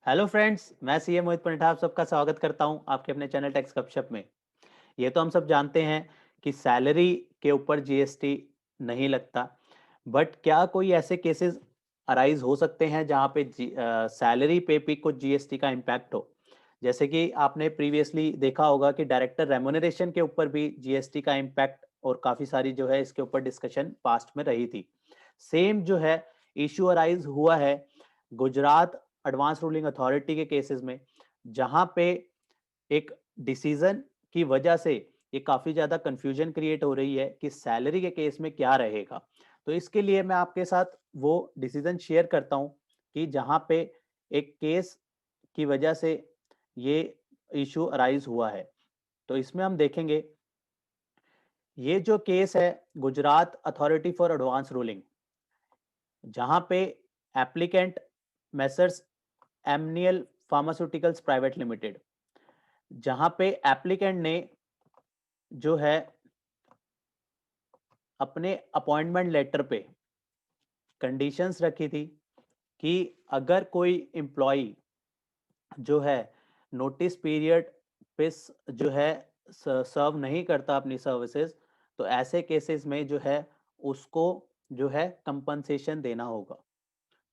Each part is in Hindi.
हेलो फ्रेंड्स, मैं सीए मोहित पंडित आप सबका स्वागत करता हूं आपके अपने चैनल टैक्स गपशप में। ये तो हम सब जानते हैं कि सैलरी के ऊपर जीएसटी नहीं लगता, बट क्या कोई ऐसे केसेस अराइज हो सकते हैं जहां पे सैलरी पे भी कुछ जीएसटी का इम्पैक्ट हो। जैसे कि आपने प्रीवियसली देखा होगा कि डायरेक्टर रेम्युनरेशन के ऊपर भी जीएसटी का इम्पैक्ट और काफ़ी सारी जो है इसके ऊपर डिस्कशन पास्ट में रही थी। सेम जो है इशू अराइज हुआ है गुजरात एडवांस रूलिंग अथॉरिटी के केसेस में, जहां पे एक डिसीजन की वजह से ये काफी ज्यादा कंफ्यूजन क्रिएट हो रही है कि सैलरी के केस में क्या रहेगा। तो इसके लिए मैं आपके साथ वो डिसीजन शेयर करता हूं कि जहां पे एक केस की वजह से ये इशू अराइज हुआ है। तो इसमें हम देखेंगे ये जो केस है Gujarat authority for advance ruling, जहां पे एप्लीकेंट मैसर्स एमनियल फार्मास्यूटिकल्स प्राइवेट लिमिटेड, जहां पे एप्लीकेंट ने जो है अपने अपॉइंटमेंट लेटर पे कंडीशंस रखी थी कि अगर कोई एम्प्लॉय जो है नोटिस पीरियड पे जो है सर्व नहीं करता अपनी सर्विसेज, तो ऐसे केसेस में जो है उसको जो है कंपनसेशन देना होगा।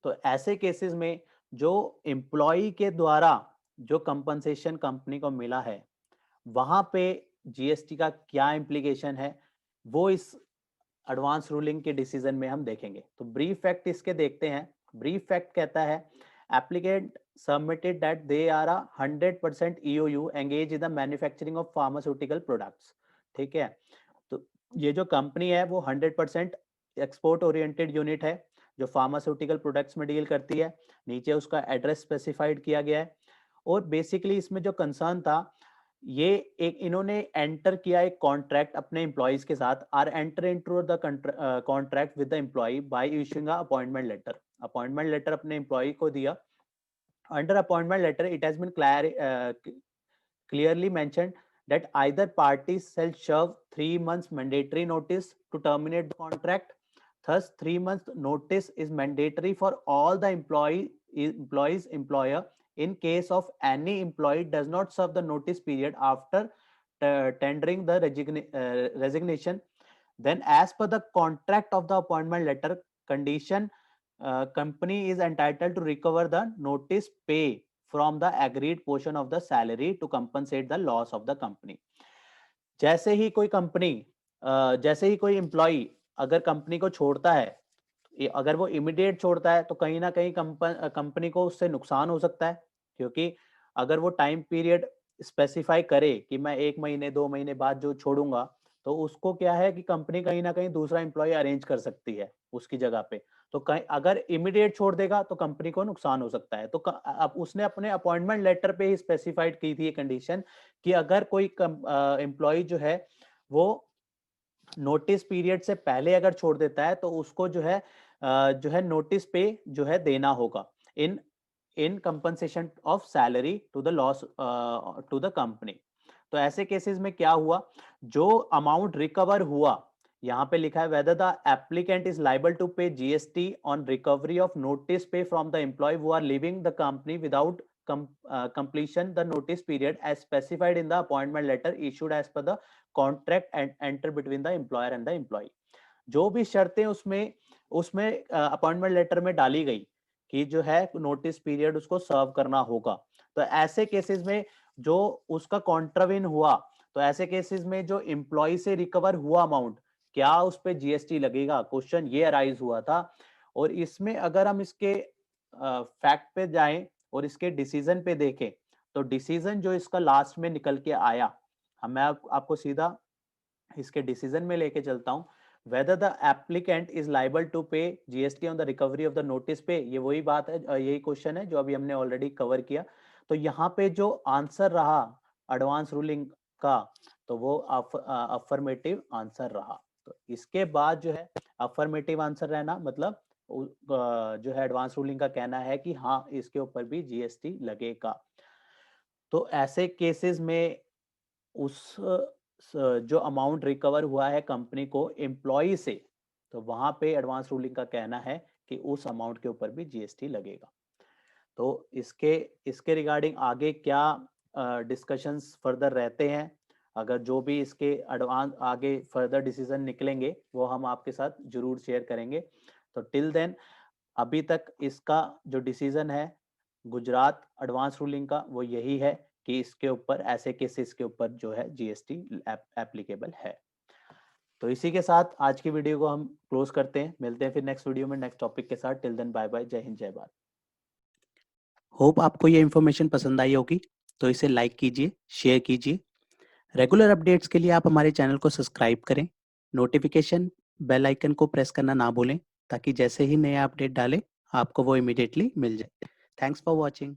तो ऐसे केसेस में जो एम्प्लॉय के द्वारा जो कंपनसेशन कंपनी को मिला है, वहां पे जीएसटी का क्या इम्प्लीकेशन है वो इस एडवांस रूलिंग के डिसीजन में हम देखेंगे। तो ब्रीफ फैक्ट इसके देखते हैं। ब्रीफ फैक्ट कहता है applicant submitted that they are a 100% EOU engage in the manufacturing of pharmaceutical products. ठीक है, तो ये जो कंपनी है वो 100% एक्सपोर्ट ओरिएंटेड यूनिट है जो फार्मास्यूटिकल प्रोडक्ट्स में डील करती है। नीचे उसका एड्रेस स्पेसिफाइड किया गया है और बेसिकली इसमें जो कंसर्न था, ये एक इन्होंने एंटर किया एक कॉन्ट्रैक्ट अपने एम्प्लॉयज के साथ, are enter into the contract with the employee by issuing a appointment letter. Appointment letter अपने एम्प्लॉय को दिया। Under appointment letter it has been clearly mentioned that either party shall serve 3 months mandatory notice to terminate the contract. Thus, 3 months notice is mandatory for all the employees employer. In case of any employee does not serve the notice period after tendering the resignation, then as per the contract of the appointment letter condition, company is entitled to recover the notice pay from the agreed portion of the salary to compensate the loss of the company. जैसे ही कोई कंपनी जैसे ही कोई एम्प्लॉय अगर कंपनी को छोड़ता है, अगर वो इमीडिएट छोड़ता है तो कहीं ना कहीं कंपनी को उससे नुकसान हो सकता है। क्योंकि अगर वो टाइम पीरियड स्पेसिफाई करे कि मैं 1 महीने 2 महीने बाद जो छोड़ूंगा, तो उसको क्या है कि कंपनी कहीं ना कहीं दूसरा एम्प्लॉय अरेंज कर सकती है उसकी जगह पे। तो कहीं अगर इमीडिएट छोड़ देगा तो कंपनी को नुकसान हो सकता है। तो अब उसने अपने अपॉइंटमेंट लेटर पे ही स्पेसिफाइड की थी ये कंडीशन कि अगर कोई एम्प्लॉय जो है वो नोटिस पीरियड से पहले अगर छोड़ देता है तो उसको जो है नोटिस पे जो है देना होगा in in compensation of salary to the loss to the company. तो ऐसे केसेस में क्या हुआ, जो अमाउंट रिकवर हुआ, यहाँ पे लिखा है whether the applicant is liable to pay GST on recovery of notice pay from the employ who are leaving the company without completion the notice period as specified in the appointment letter issued as per the contract and enter between the employer and the employee। जो भी शर्तें उसमें उसमें अपॉइंटमेंट लेटर में डाली गई कि जो है नोटिस पीरियड उसको सर्व करना होगा, तो ऐसे केसेस में जो उसका कॉन्ट्राविन हुआ, तो ऐसे केसेस में जो एम्प्लॉय से रिकवर हुआ अमाउंट, क्या उस पे जीएसटी लगेगा, क्वेश्चन ये अराइज हुआ था। और इसमें अगर हम इसके फैक्ट पे जाएं और इसके डिसीजन पे देखें, तो डिसीजन जो इसका लास्ट में निकल के आया, मैं आपको सीधा इसके डिसीजन में लेके चलता हूं। Whether the applicant is liable to pay GST on the recovery of the notice pay, ये वही बात है, यही क्वेश्चन है जो अभी हमने ऑलरेडी कवर किया। तो यहाँ पे जो आंसर रहा एडवांस रूलिंग का, तो वो अफर्मेटिव आंसर रहा। तो इसके बाद जो है अफर्मेटिव आंसर रहना मतलब जो है एडवांस रूलिंग का कहना है कि हाँ इसके ऊपर भी जीएसटी लगेगा। तो ऐसे केसेस में उस जो अमाउंट रिकवर हुआ है कंपनी को एम्प्लॉय से, तो वहां पे एडवांस रूलिंग का कहना है कि उस अमाउंट के ऊपर भी जीएसटी लगेगा। तो इसके रिगार्डिंग आगे क्या डिस्कशंस फर्दर रहते हैं, अगर जो भी इसके एडवांस आगे फर्दर डिसीजन निकलेंगे वो हम आपके साथ जरूर शेयर करेंगे। तो टिल देन अभी तक इसका जो डिसीजन है गुजरात एडवांस रूलिंग का वो यही है कि इसके ऊपर ऐसे केसेस के ऊपर जो है जीएसटी एप्लीकेबल है। तो इसी के साथ आज की वीडियो को हम क्लोज करते हैं, मिलते हैं फिर नेक्स्ट वीडियो में नेक्स्ट टॉपिक के साथ। टिल देन बाय बाय, जय हिंद जय भारत। होप आपको ये इन्फॉर्मेशन पसंद आई होगी, तो इसे लाइक कीजिए, शेयर कीजिए। रेगुलर अपडेट्स के लिए आप हमारे चैनल को सब्सक्राइब करें, नोटिफिकेशन बेल आइकन को प्रेस करना ना भूलें, ताकि जैसे ही नया अपडेट डालें आपको वो इमीडिएटली मिल जाए। Thanks for watching.